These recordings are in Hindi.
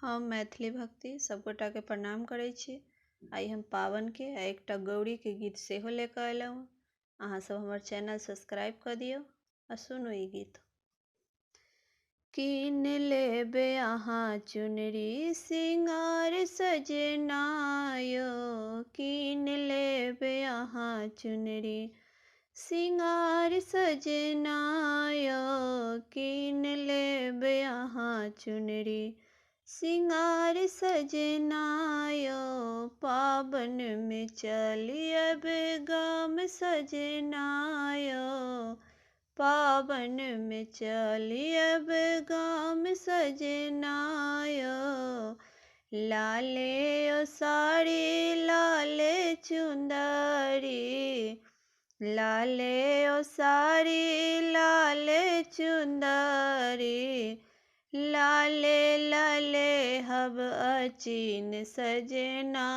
हम मैथिली भक्ति सबगोटा के प्रणाम करै छी। आई हम पावन के आ एकटा गौरी के गीत सेहो लेकर अयलहुँ। अहाँ सब हमर चैनल सब्सक्राइब कर दियौ आ सुनू ई गीत। कीन लेबे अहाँ चुनरी सिंगार सजना यो, कीन लेबे अहाँ चुनरी सिंगार सजना यो, कीन लेबे अहाँ चुनरी सिंगार सजना यो, पावन में चलियब गाम सजना यो, पावन में चलियब गाम सजना यो। लाले ओ साड़ी लाले चुंदरी, लाले ओ साड़ी लाले चुंदरी, लाले लाले हब अचीन सजना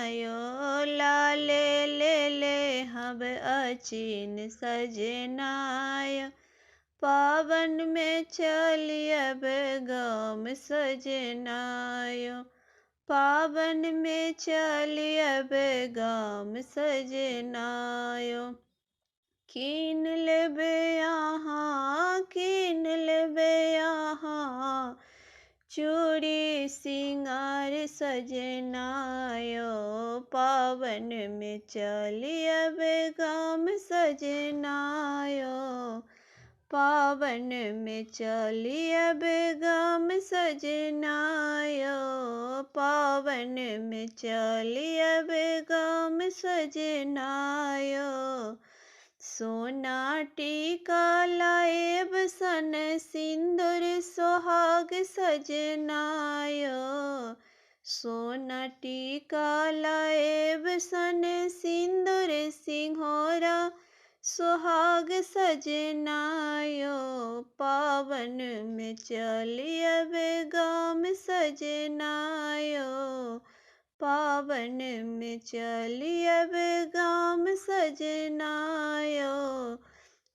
यो, लाले ले ले हब अचीन सजना यो, पावन में चलियब गाम सजना यो, पावन में चलियब गाम सजना यो। कीन लेबे अहाँ, कीन लेबे अहाँ चूड़ी सिंगार सजना यो, पावन में चलियब गाम सजना यो, पावन में चलियब गाम सजना यो, पावन में चलियब गाम सजना यो। सोना टीका लाएब सन सिंदूर सोहाग सजना यो, सोना टीका लाएब सन सिंदूर सिंहोरा सोहाग सजना यो, पावन में चलियब गाम सजना यो, पावन में चलियब गाम सजना यो।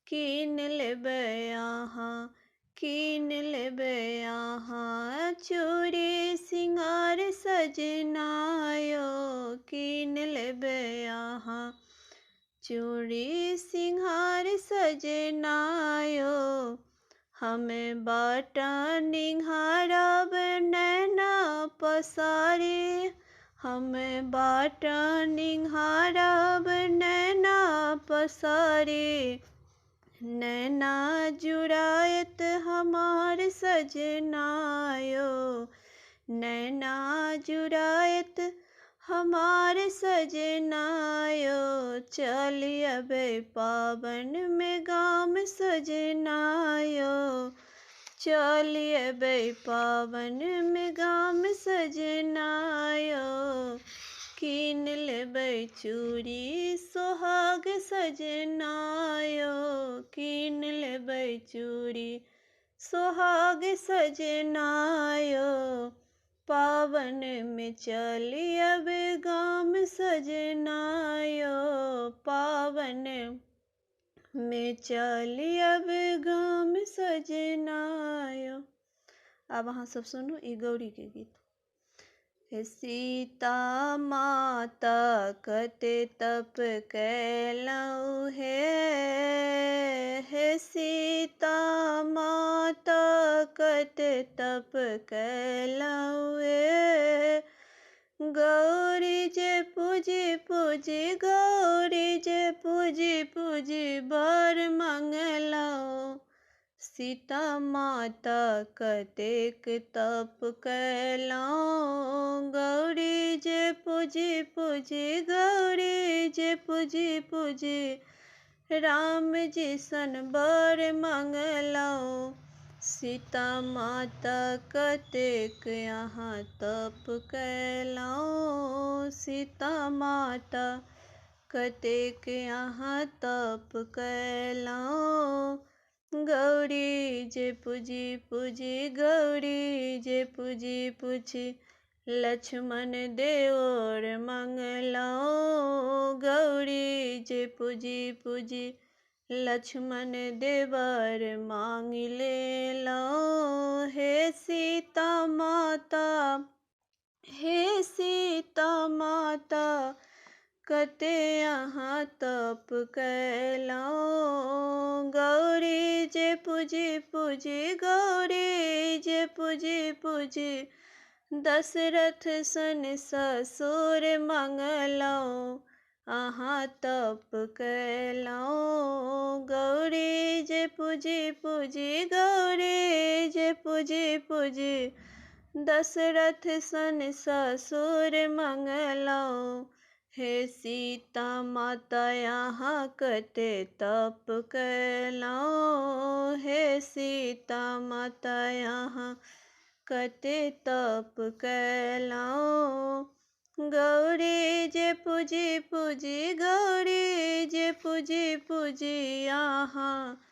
कीन लेबे अहाँ, कीन लेबे अहाँ चूड़ी सिंगार सजना यो, कीन लेबे अहाँ चूड़ी सिंगार सजना यो। हमें बाटा निहारब नैना पसारी, हमें बाटा निहारब नैना पसारी, नैना जुड़ायत हमार सजना यो, नैना जुड़ायत हमार सजना यो, चलियब पावन में गाम सजना यो, चलियब पावन में गाम सजना यो। कीन लेबै चूड़ी सोहाग सजना यो, कीन लेबै चूड़ी सोहाग सजना यो, पावन में चलियब गाम सजना यो, पावन में चलियब गाम सजना यो। अब अहाँ सब सुनू ई गौरी के गीत। हे सीता माता कते तप कैलऊ हे सीता माता कते तप कैलऊ हे, गौरी जे पूजी पूजी गौरी जे पूजी पूजी बर मंगलऊ, सीता माता कतेक तप कैलऊ, गौरी जे पूजी पूजी गौरी जे पूजी पूजी, राम जी सन बर मंगलऊ, सीता माता कतेक यहाँ तप कैलऊ, सीता माता कतेक यहाँ तप कैलऊ, गौरी जे पूजी पूजी गौरी जे पूजी पूजी, लक्ष्मण देवर मंगलऊ, गौरी जे पूजी पूजी लक्ष्मण देवर मांग लेलऊ, हे सीता माता हे सीता माता कते अहाँ तप कैलहुँ। गौरी जे पूजी पूजी गौरी जे पूजी पूजी दशरथ सन ससुर मंगलहुँ। अहाँ तप कैलहुँ गौरी जे पूजी पूजी गौरी जे पूजी पूजी दशरथ सन ससुर मंगलहुँ। हे सीता माता अहाँ कते तप कैलहुँ। हे सीता माता अहाँ कते तप कैलहुँ। गौरी जे पूजी पूजी गौरी जे पूजी पूजी अहाँ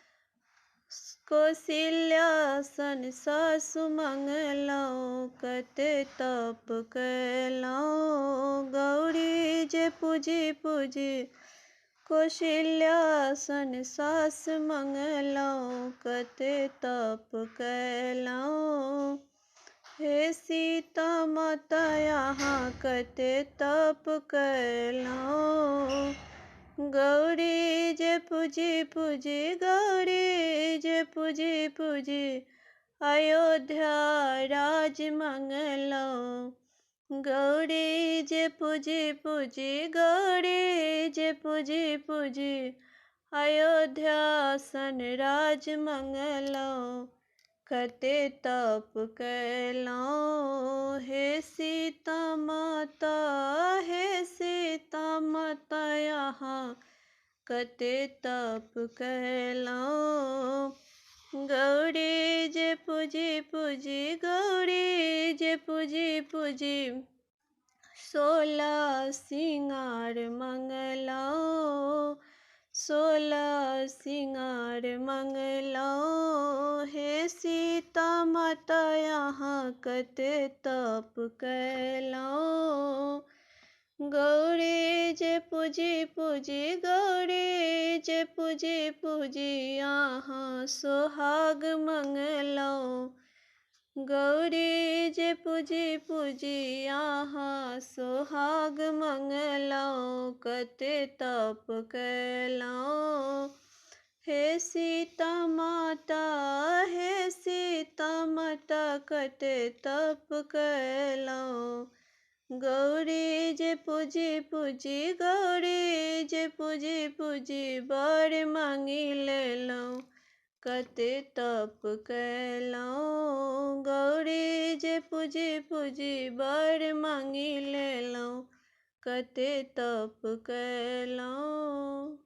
कौशल्या सन सासु मंगलहुँ। कते तप कैलहुँ गौरी जे पूजी पूजी कौशल्या सन सास मंगलहुँ। कते तप कैलहुँ। हे सीता माता अहाँ कते तप कैलहुँ। गौरी जे पूजी पूजी गौरी जे पूजी पूजी अयोध्या राज मंगलहुँ। गौरी जे पूजी पूजी गौरी जे पूजी पूजी अयोध्या सन राज मंगलहुँ। कते तप कैलहुँ। हे सीता माता हे सीता माता अहाँ कते तप कैलहुँ। गौरी जे पूजी पूजी गौरी जे पूजी पूजी 16 सिंगार मंगलहुँ। 16 सिंगार मंगलहुँ। हे सीता माता अहाँ कते तप कैलहुँ। गौरी जे पूजी पूजी गौरी जे पूजी पूजी अहाँ सोहाग मंगलहुँ। गौरी जे पूजी पूजी अहाँ सोहाग मंगलहुँ। कते तप कैलहुँ। हे सीता माता हे सीता माता कते तप कैलहुँ। गौरी जे पूजी पूजी गौरी जे पूजी पूजी बर मांगि लेलहुँ। कते तप कैलहुँ। गौरी जे पूजी पूजी बर मांगि लेलहुँ। कते तप कैलहुँ।